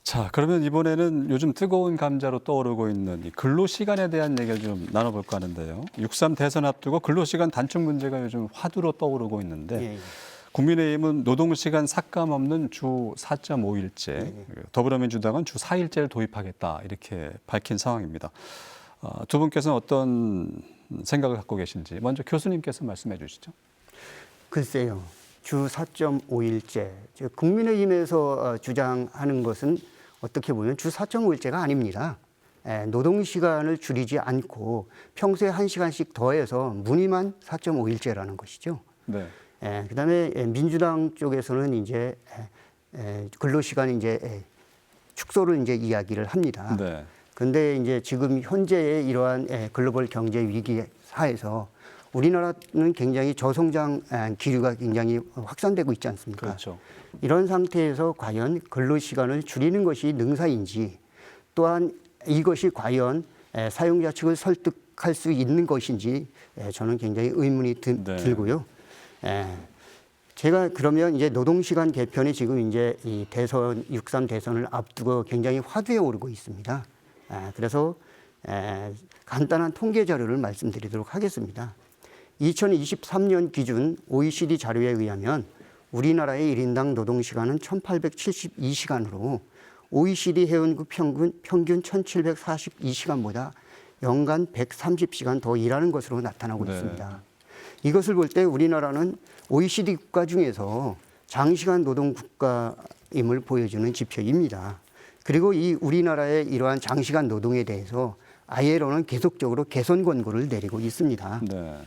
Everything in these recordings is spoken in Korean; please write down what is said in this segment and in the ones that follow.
자, 그러면 이번에는 요즘 뜨거운 감자로 떠오르고 있는 이 근로시간에 대한 얘기를 좀 나눠볼까 하는데요. 6.3 대선 앞두고 근로시간 단축 문제가 요즘 화두로 떠오르고 있는데 예, 예. 국민의힘은 노동시간 삭감 없는 주 4.5일제, 예. 더불어민주당은 주 4일제를 도입하겠다 이렇게 밝힌 상황입니다. 두 분께서는 어떤 생각을 갖고 계신지 먼저 교수님께서 말씀해 주시죠. 글쎄요. 주 4.5일제. 국민의힘에서 주장하는 것은 어떻게 보면 주 4.5일제가 아닙니다. 노동시간을 줄이지 않고 평소에 1시간씩 더해서 무늬만 4.5일제라는 것이죠. 네. 그다음에 민주당 쪽에서는 이제 근로시간 이제 축소를 이제 이야기를 합니다. 네. 근데 이제 지금 현재의 이러한 글로벌 경제 위기 사에서 우리나라는 굉장히 저성장 기류가 굉장히 확산되고 있지 않습니까? 그렇죠. 이런 상태에서 과연 근로시간을 줄이는 것이 능사인지, 또한 이것이 과연 사용자 측을 설득할 수 있는 것인지 저는 굉장히 의문이 들고요. 제가 그러면 이제 노동시간 개편이 지금 이제 이 대선 6.3 대선을 앞두고 굉장히 화두에 오르고 있습니다. 그래서 간단한 통계 자료를 말씀드리도록 하겠습니다. 2023년 기준 OECD 자료에 의하면 우리나라의 1인당 노동시간은 1872시간으로 OECD 회원국 평균 1742시간보다 연간 130시간 더 일하는 것으로 나타나고 네. 있습니다. 이것을 볼 때 우리나라는 OECD 국가 중에서 장시간 노동 국가임을 보여주는 지표입니다. 그리고 이 우리나라의 이러한 장시간 노동에 대해서 ILO는 계속적으로 개선 권고를 내리고 있습니다. 네.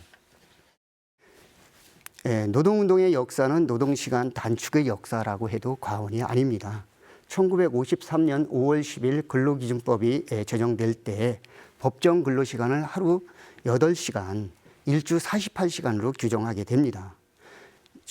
노동운동의 역사는 노동시간 단축의 역사라고 해도 과언이 아닙니다. 1953년 5월 10일 근로기준법이 제정될 때 법정 근로시간을 하루 8시간, 일주 48시간으로 규정하게 됩니다.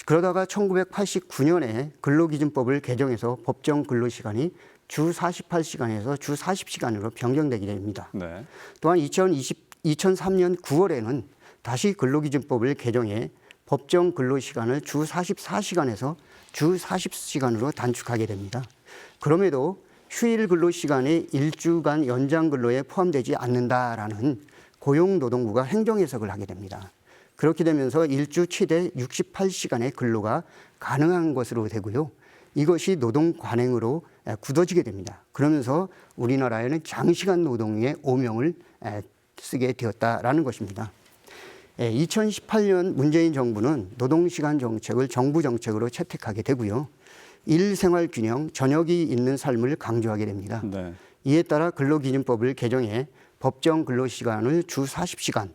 그러다가 1989년에 근로기준법을 개정해서 법정 근로시간이 주 48시간에서 주 40시간으로 변경되게 됩니다. 네. 또한 2003년 9월에는 다시 근로기준법을 개정해 법정 근로시간을 주 44시간에서 주 40시간으로 단축하게 됩니다. 그럼에도 휴일 근로시간이 일주간 연장 근로에 포함되지 않는다라는 고용노동부가 행정해석을 하게 됩니다. 그렇게 되면서 일주 최대 68시간의 근로가 가능한 것으로 되고요. 이것이 노동 관행으로 굳어지게 됩니다. 그러면서 우리나라에는 장시간 노동의 오명을 쓰게 되었다라는 것입니다. 2018년 문재인 정부는 노동시간 정책을 정부 정책으로 채택하게 되고요. 일생활균형, 저녁이 있는 삶을 강조하게 됩니다. 네. 이에 따라 근로기준법을 개정해 법정 근로시간을 주 40시간,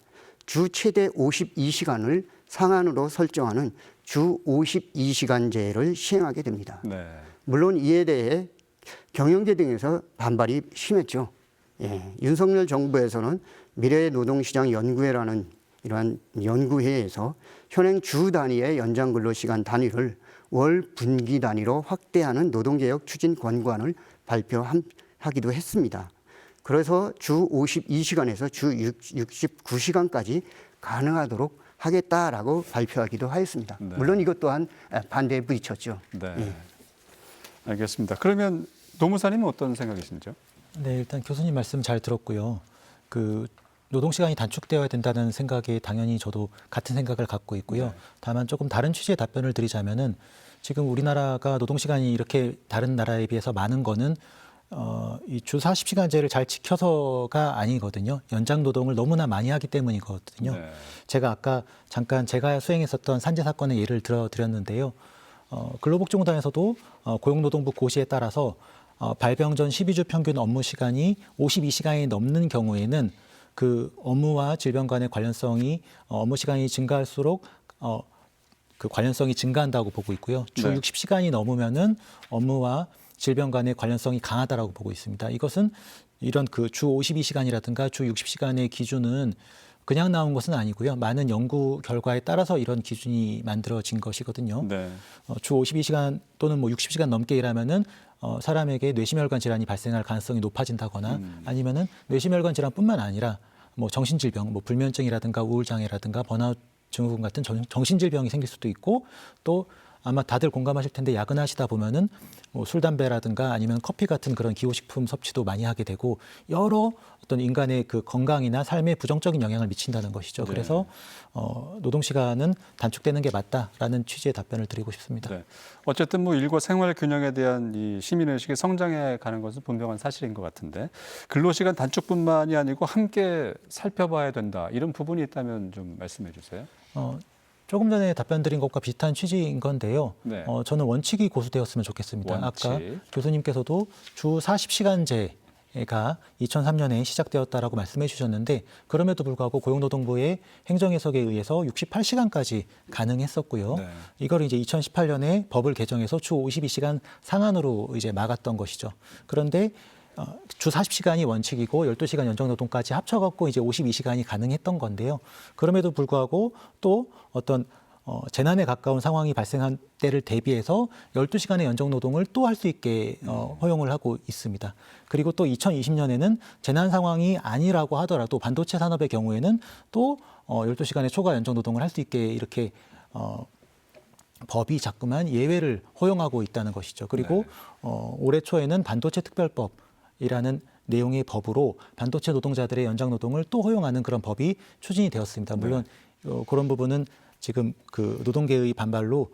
주 최대 52시간을 상한으로 설정하는 주 52시간제를 시행하게 됩니다. 네. 물론 이에 대해 경영계 등에서 반발이 심했죠. 윤석열 정부에서는 미래의 노동시장 연구회라는 이러한 연구회에서 현행 주 단위의 연장 근로시간 단위를 월 분기 단위로 확대하는 노동개혁 추진 권고안을 발표하기도 했습니다. 그래서 주 52시간에서 주 69시간까지 가능하도록 하겠다라고 발표하기도 하였습니다. 네. 물론 이것 또한 반대에 부딪혔죠. 네. 알겠습니다. 그러면 노무사님은 어떤 생각이신지요? 네, 일단 교수님 말씀 잘 들었고요. 노동시간이 단축되어야 된다는 생각에 당연히 저도 같은 생각을 갖고 있고요. 네. 다만 조금 다른 취지의 답변을 드리자면은 지금 우리나라가 노동시간이 이렇게 다른 나라에 비해서 많은 거는 이 주 40시간제를 잘 지켜서가 아니거든요. 연장 노동을 너무나 많이 하기 때문이거든요. 네. 제가 아까 잠깐 제가 수행했었던 산재 사건의 예를 들어드렸는데요. 근로복지공단에서도 고용노동부 고시에 따라서 발병 전 12주 평균 업무 시간이 52시간이 넘는 경우에는 그 업무와 질병 간의 관련성이 업무 시간이 증가할수록 그 관련성이 증가한다고 보고 있고요. 주 네. 60시간이 넘으면은 업무와 질병 간의 관련성이 강하다라고 보고 있습니다. 이것은 이런 그 주 52시간이라든가 주 60시간의 기준은 그냥 나온 것은 아니고요. 많은 연구 결과에 따라서 이런 기준이 만들어진 것이거든요. 네. 주 52시간 또는 뭐 60시간 넘게 일하면은 사람에게 뇌심혈관 질환이 발생할 가능성이 높아진다거나 아니면은 뇌심혈관 질환뿐만 아니라 뭐 정신질병, 뭐 불면증이라든가 우울장애라든가 번아웃 증후군 같은 정신질병이 생길 수도 있고 또 아마 다들 공감하실 텐데 야근하시다 보면은 뭐 술, 담배라든가 아니면 커피 같은 그런 기호식품 섭취도 많이 하게 되고 여러 어떤 인간의 그 건강이나 삶에 부정적인 영향을 미친다는 것이죠. 네. 그래서 노동 시간은 단축되는 게 맞다라는 취지의 답변을 드리고 싶습니다. 네. 어쨌든 뭐 일과 생활 균형에 대한 이 시민의식이 성장해 가는 것은 분명한 사실인 것 같은데 근로시간 단축뿐만이 아니고 함께 살펴봐야 된다. 이런 부분이 있다면 좀 말씀해 주세요. 조금 전에 답변 드린 것과 비슷한 취지인 건데요. 네. 저는 원칙이 고수되었으면 좋겠습니다. 원칙. 아까 교수님께서도 주 40시간제가 2003년에 시작되었다라고 말씀해 주셨는데 그럼에도 불구하고 고용노동부의 행정해석에 의해서 68시간까지 가능했었고요. 네. 이걸 이제 2018년에 법을 개정해서 주 52시간 상한으로 이제 막았던 것이죠. 그런데 주 40시간이 원칙이고 12시간 연장노동까지 합쳐갖고 이제 52시간이 가능했던 건데요. 그럼에도 불구하고 또 어떤 재난에 가까운 상황이 발생한 때를 대비해서 12시간의 연장노동을 또 할 수 있게 허용을 하고 있습니다. 그리고 또 2020년에는 재난 상황이 아니라고 하더라도 반도체 산업의 경우에는 또 12시간의 초과 연장노동을 할 수 있게 이렇게 법이 자꾸만 예외를 허용하고 있다는 것이죠. 그리고 올해 초에는 반도체 특별법이라는 내용의 법으로 반도체 노동자들의 연장 노동을 또 허용하는 그런 법이 추진이 되었습니다. 물론 그런 부분은 지금 그 노동계의 반발로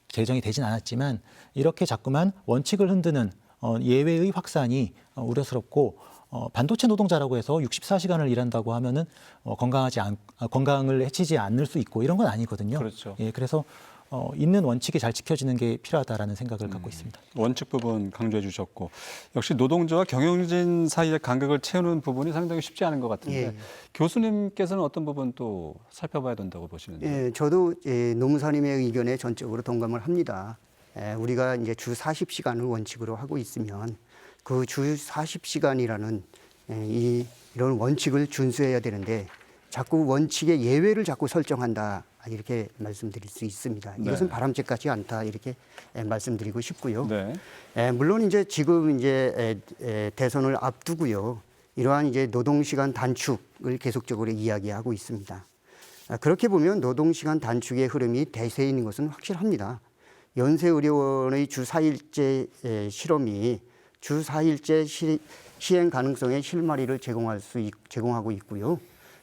제정이 되진 않았지만 이렇게 자꾸만 원칙을 흔드는 예외의 확산이 우려스럽고 반도체 노동자라고 해서 64시간을 일한다고 하면은 건강을 해치지 않을 수 있고 이런 건 아니거든요. 그렇죠. 예, 그래서 있는 원칙이 잘 지켜지는 게 필요하다라는 생각을 갖고 있습니다. 원칙 부분 강조해 주셨고 역시 노동자와 경영진 사이의 간극을 채우는 부분이 상당히 쉽지 않은 것 같은데 예. 교수님께서는 어떤 부분 또 살펴봐야 된다고 보시는지? 예, 저도 노무사님의 의견에 전적으로 동감을 합니다. 우리가 이제 주 40시간을 원칙으로 하고 있으면 그 주 40시간이라는 이런 원칙을 준수해야 되는데 자꾸 원칙의 예외를 자꾸 설정한다. 이렇게 말씀드릴 수 있습니다. 이것은 네. 바람직하지 않다 이렇게 말씀드리고 싶고요. 네. 물론 이제 지금 이제 대선을 앞두고요. 이러한 이제 노동시간 단축을 계속적으로 이야기하고 있습니다. 그렇게 보면 노동시간 단축의 흐름이 대세인 것은 확실합니다. 연세의료원의 주 4일제 실험이 주 4일제 시행 가능성의 실마리를 제공하고 있고요.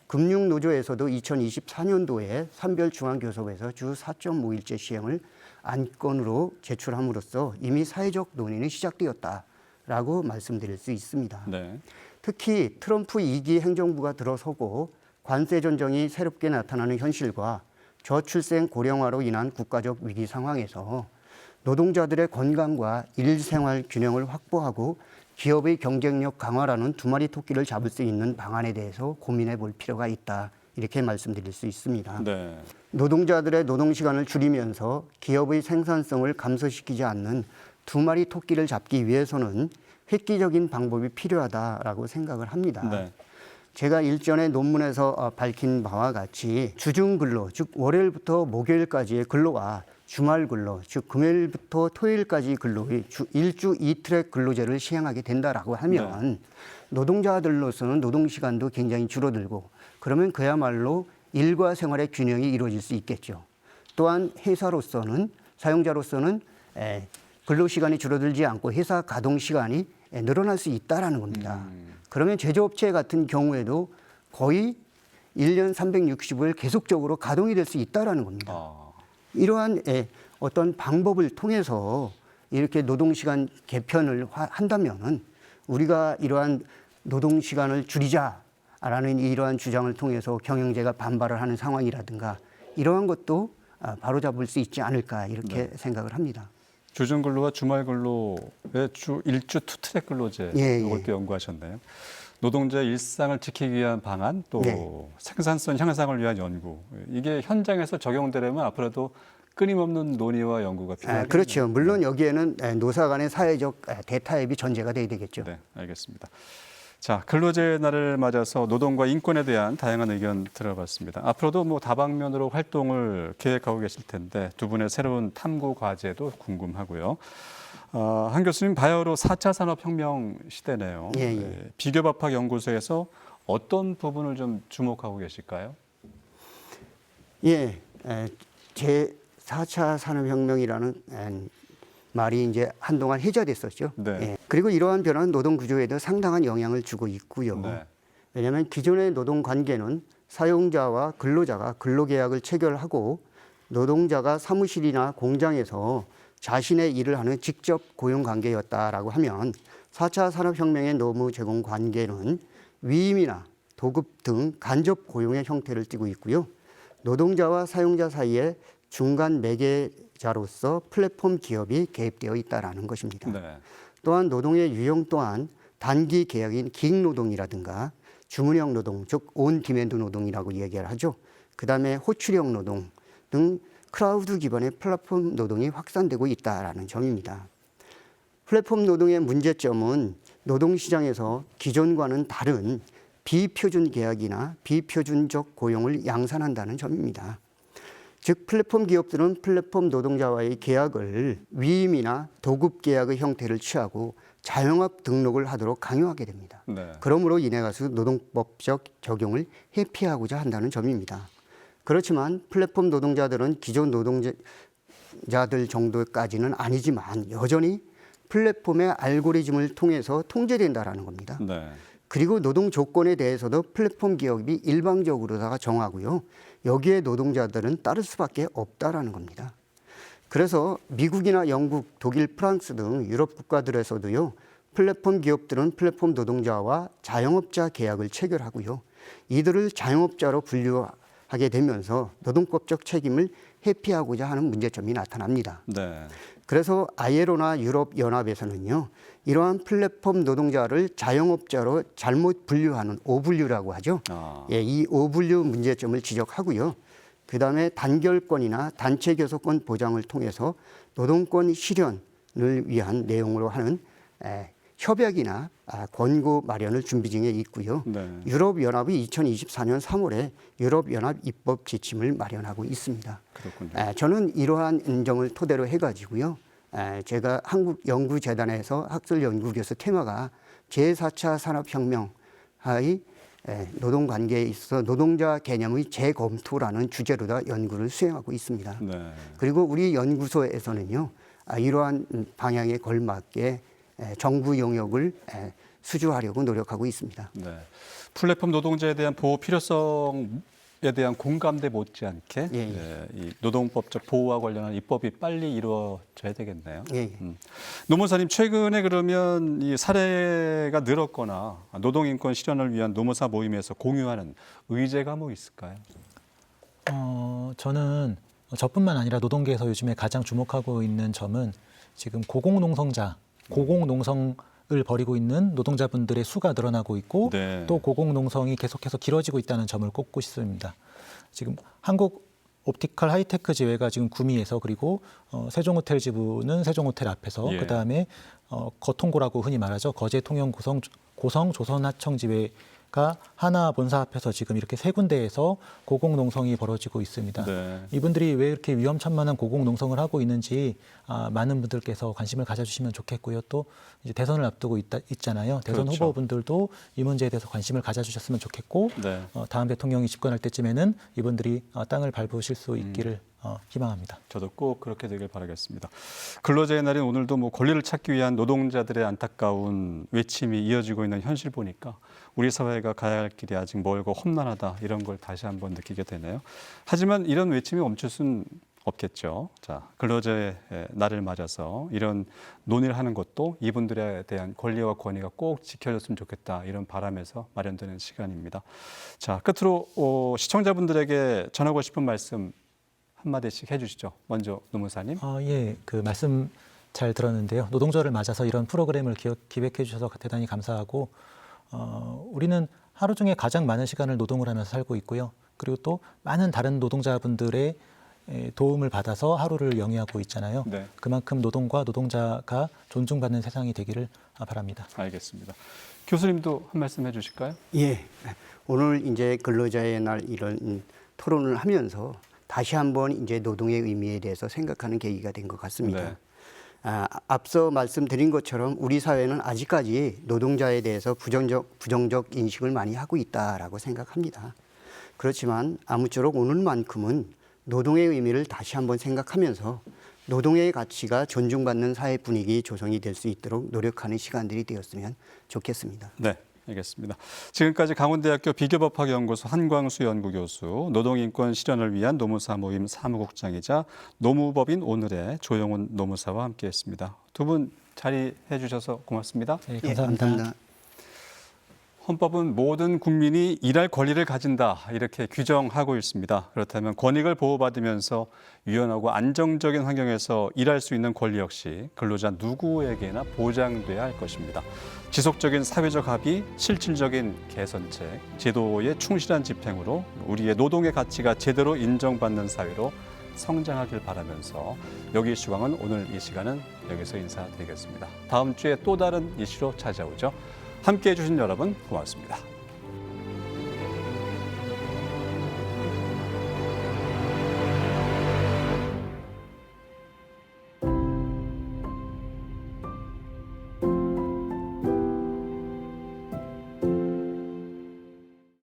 금융노조에서도 2024년도에 산별중앙교섭에서 주 4.5일제 시행을 안건으로 제출함으로써 이미 사회적 논의는 시작되었다라고 말씀드릴 수 있습니다. 네. 특히 트럼프 2기 행정부가 들어서고 관세 전쟁이 새롭게 나타나는 현실과 저출생 고령화로 인한 국가적 위기 상황에서 노동자들의 건강과 일생활 균형을 확보하고 기업의 경쟁력 강화라는 두 마리 토끼를 잡을 수 있는 방안에 대해서 고민해 볼 필요가 있다. 이렇게 말씀드릴 수 있습니다. 네. 노동자들의 노동시간을 줄이면서 기업의 생산성을 감소시키지 않는 두 마리 토끼를 잡기 위해서는 획기적인 방법이 필요하다라고 생각을 합니다. 네. 제가 일전에 논문에서 밝힌 바와 같이 주중근로, 즉 월요일부터 목요일까지의 근로와 주말 근로, 즉 금요일부터 토요일까지 근로의 일주 이틀의 근로제를 시행하게 된다라고 하면 노동자들로서는 노동시간도 굉장히 줄어들고 그러면 그야말로 일과 생활의 균형이 이루어질 수 있겠죠. 또한 회사로서는 사용자로서는 근로시간이 줄어들지 않고 회사 가동시간이 늘어날 수 있다라는 겁니다. 그러면 제조업체 같은 경우에도 거의 1년 365일 계속적으로 가동이 될 수 있다라는 겁니다. 이러한 어떤 방법을 통해서 이렇게 노동시간 개편을 한다면은 우리가 이러한 노동시간을 줄이자라는 이러한 주장을 통해서 경영계가 반발을 하는 상황이라든가 이러한 것도 바로잡을 수 있지 않을까 이렇게 생각을 합니다. 주중 근로와 주말 근로의 일주 투트랙 근로제 이것도 연구하셨네요. 노동자의 일상을 지키기 위한 방안 또 생산성 향상을 위한 연구 이게 현장에서 적용되려면 앞으로도 끊임없는 논의와 연구가 필요하겠네요. 그렇죠. 물론 여기에는 노사 간의 사회적 대타협이 전제가 돼야 되겠죠. 네, 알겠습니다. 자, 근로제의 날을 맞아서 노동과 인권에 대한 다양한 의견 들어봤습니다. 앞으로도 뭐 다방면으로 활동을 계획하고 계실 텐데 두 분의 새로운 탐구 과제도 궁금하고요. 한 교수님 바야흐로 4차 산업혁명 시대네요. 네, 비교법학연구소에서 어떤 부분을 좀 주목하고 계실까요? 제 4차 산업혁명이라는 말이 이제 한동안 해제됐었죠. 네. 예. 그리고 이러한 변화는 노동 구조에도 상당한 영향을 주고 있고요. 네. 왜냐하면 기존의 노동 관계는 사용자와 근로자가 근로계약을 체결하고 노동자가 사무실이나 공장에서 자신의 일을 하는 직접 고용 관계였다라고 하면 4차 산업혁명의 노무 제공 관계는 위임이나 도급 등 간접 고용의 형태를 띠고 있고요. 노동자와 사용자 사이에 중간 매개자로서 플랫폼 기업이 개입되어 있다라는 것입니다. 네. 또한 노동의 유형 또한 단기 계약인 긴 노동이라든가 주문형 노동, 즉 온 디맨드 노동이라고 얘기를 하죠. 그다음에 호출형 노동 등 크라우드 기반의 플랫폼 노동이 확산되고 있다라는 점입니다. 플랫폼 노동의 문제점은 노동시장에서 기존과는 다른 비표준 계약이나 비표준적 고용을 양산한다는 점입니다. 즉 플랫폼 기업들은 플랫폼 노동자와의 계약을 위임이나 도급 계약의 형태를 취하고 자영업 등록을 하도록 강요하게 됩니다. 네. 그러므로 인해 가서 노동법적 적용을 회피하고자 한다는 점입니다. 그렇지만 플랫폼 노동자들은 기존 노동자들 정도까지는 아니지만 여전히 플랫폼의 알고리즘을 통해서 통제된다라는 겁니다. 네. 그리고 노동 조건에 대해서도 플랫폼 기업이 일방적으로다가 정하고요. 여기에 노동자들은 따를 수밖에 없다라는 겁니다. 그래서 미국이나 영국, 독일, 프랑스 등 유럽 국가들에서도요. 플랫폼 기업들은 플랫폼 노동자와 자영업자 계약을 체결하고요. 이들을 자영업자로 분류하게 되면서 노동법적 책임을 회피하고자 하는 문제점이 나타납니다. 네. 그래서 ILO나 유럽연합에서는요. 이러한 플랫폼 노동자를 자영업자로 잘못 분류하는 오분류라고 하죠. 예, 이 오분류 문제점을 지적하고요. 그다음에 단결권이나 단체 교섭권 보장을 통해서 노동권 실현을 위한 내용으로 하는 협약이나 권고 마련을 준비 중에 있고요. 네. 유럽연합이 2024년 3월에 유럽연합 입법 지침을 마련하고 있습니다. 그렇군요. 저는 이러한 인정을 토대로 해가지고요. 제가 한국연구재단에서 학술연구교수 테마가 제4차 산업혁명의 노동관계에 있어서 노동자 개념의 재검토라는 주제로다 연구를 수행하고 있습니다. 네. 그리고 우리 연구소에서는요. 이러한 방향에 걸맞게 정부 용역을 수주하려고 노력하고 있습니다. 네. 플랫폼 노동자에 대한 보호 필요성에 대한 공감대 못지않게 예, 예. 네, 이 노동법적 보호와 관련한 입법이 빨리 이루어져야 되겠네요. 예, 예. 노무사님 최근에 그러면 이 사례가 늘었거나 노동인권 실현을 위한 노무사 모임에서 공유하는 의제가 뭐 있을까요? 저는 저뿐만 아니라 노동계에서 요즘에 가장 주목하고 있는 점은 지금 고공농성을 벌이고 있는 노동자분들의 수가 늘어나고 있고 네. 또 고공농성이 계속해서 길어지고 있다는 점을 꼽고 싶습니다. 지금 한국 옵티컬 하이테크 지회가 지금 구미에서 그리고 세종호텔 지부는 세종호텔 앞에서 예. 그다음에 거통고라고 흔히 말하죠. 거제 통영 고성 조선하청 지회가 하나 본사 앞에서 지금 이렇게 세 군데에서 고공농성이 벌어지고 있습니다. 네. 이분들이 왜 이렇게 위험천만한 고공농성을 하고 있는지 많은 분들께서 관심을 가져주시면 좋겠고요. 또 이제 대선을 앞두고 있잖아요. 대선 그렇죠. 후보분들도 이 문제에 대해서 관심을 가져주셨으면 좋겠고 네. 다음 대통령이 집권할 때쯤에는 이분들이 땅을 밟으실 수 있기를 희망합니다. 저도 꼭 그렇게 되길 바라겠습니다. 근로자의 날인 오늘도 뭐 권리를 찾기 위한 노동자들의 안타까운 외침이 이어지고 있는 현실 보니까 우리 사회가 가야 할 길이 아직 멀고 험난하다 이런 걸 다시 한번 느끼게 되네요. 하지만 이런 외침이 멈출 수는 없겠죠. 자, 근로자의 날을 맞아서 이런 논의를 하는 것도 이분들에 대한 권리와 권위가 꼭 지켜졌으면 좋겠다 이런 바람에서 마련되는 시간입니다. 자, 끝으로 시청자분들에게 전하고 싶은 말씀 한마디씩 해주시죠. 먼저 노무사님. 예, 그 말씀 잘 들었는데요. 노동절을 맞아서 이런 프로그램을 기획해 주셔서 대단히 감사하고 우리는 하루 중에 가장 많은 시간을 노동을 하면서 살고 있고요. 그리고 또 많은 다른 노동자분들의 도움을 받아서 하루를 영위하고 있잖아요. 네. 그만큼 노동과 노동자가 존중받는 세상이 되기를 바랍니다. 알겠습니다. 교수님도 한 말씀 해주실까요? 예. 오늘 이제 근로자의 날 이런 토론을 하면서 다시 한번 이제 노동의 의미에 대해서 생각하는 계기가 된 것 같습니다. 네. 앞서 말씀드린 것처럼 우리 사회는 아직까지 노동자에 대해서 부정적 인식을 많이 하고 있다라고 생각합니다. 그렇지만 아무쪼록 오늘만큼은 노동의 의미를 다시 한번 생각하면서 노동의 가치가 존중받는 사회 분위기 조성이 될 수 있도록 노력하는 시간들이 되었으면 좋겠습니다. 네, 알겠습니다. 지금까지 강원대학교 비교법학연구소 한광수 연구교수, 노동인권 실현을 위한 노무사 모임 사무국장이자 노무법인 오늘의 조영훈 노무사와 함께했습니다. 두 분 자리해 주셔서 고맙습니다. 네, 예, 감사합니다. 감사합니다. 헌법은 모든 국민이 일할 권리를 가진다 이렇게 규정하고 있습니다. 그렇다면 권익을 보호받으면서 유연하고 안정적인 환경에서 일할 수 있는 권리 역시 근로자 누구에게나 보장돼야 할 것입니다. 지속적인 사회적 합의, 실질적인 개선책, 제도의 충실한 집행으로 우리의 노동의 가치가 제대로 인정받는 사회로 성장하길 바라면서 여기 이슈광은 오늘 이 시간은 여기서 인사드리겠습니다. 다음 주에 또 다른 이슈로 찾아오죠. 함께해 주신 여러분 고맙습니다.